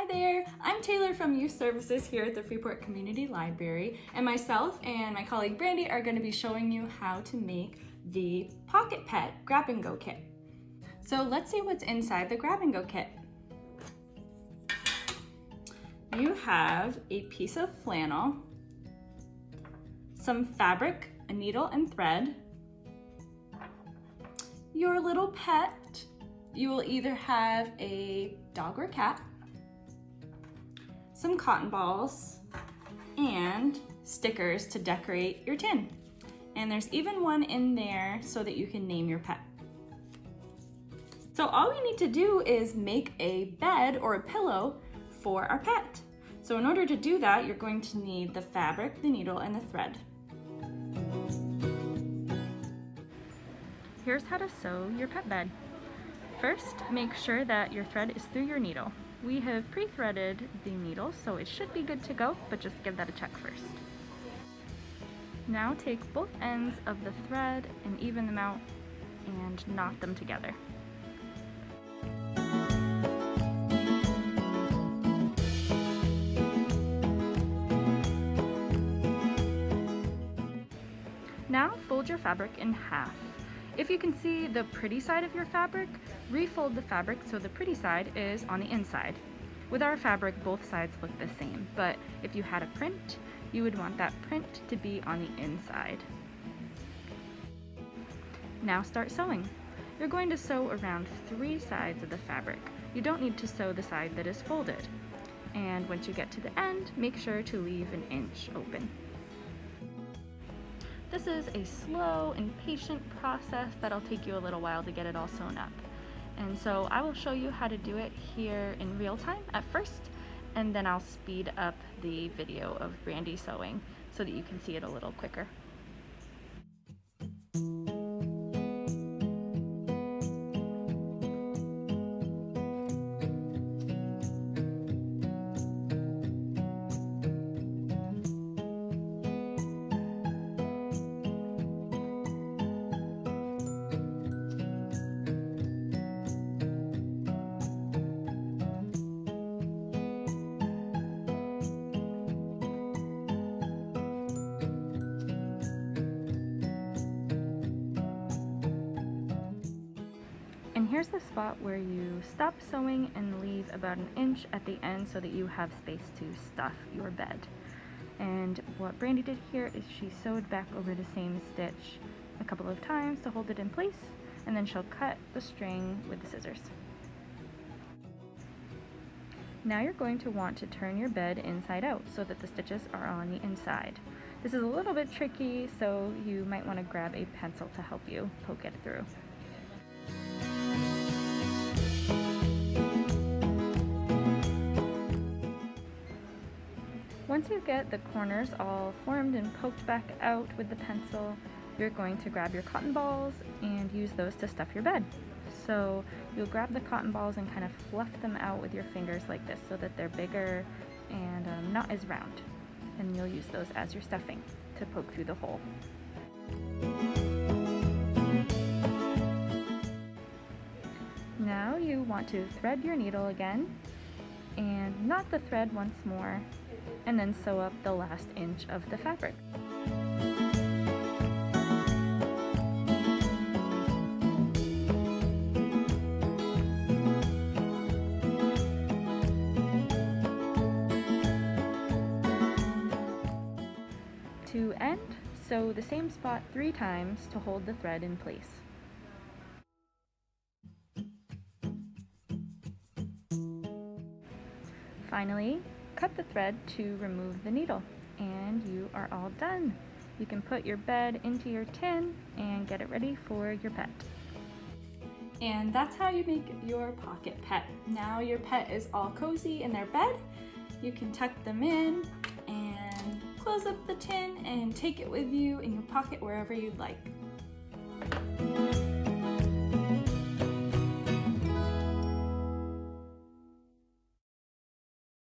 Hi there, I'm Taylor from Youth Services here at the Freeport Community Library, and myself and my colleague Brandi are going to be showing you how to make the Pocket Pet Grab and Go Kit. So let's see what's inside the Grab and Go Kit. You have a piece of flannel, some fabric, a needle and thread, your little pet. You will either have a dog or cat, some cotton balls, and stickers to decorate your tin. And there's even one in there so that you can name your pet. So all we need to do is make a bed or a pillow for our pet. So in order to do that, you're going to need the fabric, the needle, and the thread. Here's how to sew your pet bed. First, make sure that your thread is through your needle. We have pre-threaded the needle, so it should be good to go, but just give that a check first. Now take both ends of the thread and even them out and knot them together. Now fold your fabric in half. If you can see the pretty side of your fabric, refold the fabric so the pretty side is on the inside. With our fabric, both sides look the same, but if you had a print, you would want that print to be on the inside. Now start sewing. You're going to sew around 3 sides of the fabric. You don't need to sew the side that is folded. And once you get to the end, make sure to leave an inch open. This is a slow and patient process that'll take you a little while to get it all sewn up. And so I will show you how to do it here in real time at first, and then I'll speed up the video of Brandi sewing so that you can see it a little quicker. And here's the spot where you stop sewing and leave about an inch at the end so that you have space to stuff your bed. And what Brandi did here is she sewed back over the same stitch a couple of times to hold it in place, and then she'll cut the string with the scissors. Now you're going to want to turn your bed inside out so that the stitches are on the inside. This is a little bit tricky, so you might want to grab a pencil to help you poke it through. Once you get the corners all formed and poked back out with the pencil, you're going to grab your cotton balls and use those to stuff your bed. So you'll grab the cotton balls and kind of fluff them out with your fingers like this so that they're bigger and not as round. And you'll use those as your stuffing to poke through the hole. Now you want to thread your needle again and knot the thread once more, and then sew up the last inch of the fabric. To end, sew the same spot 3 times to hold the thread in place. Finally, cut the thread to remove the needle, and you are all done. You can put your bed into your tin and get it ready for your pet. And that's how you make your pocket pet. Now your pet is all cozy in their bed. You can tuck them in and close up the tin and take it with you in your pocket wherever you'd like.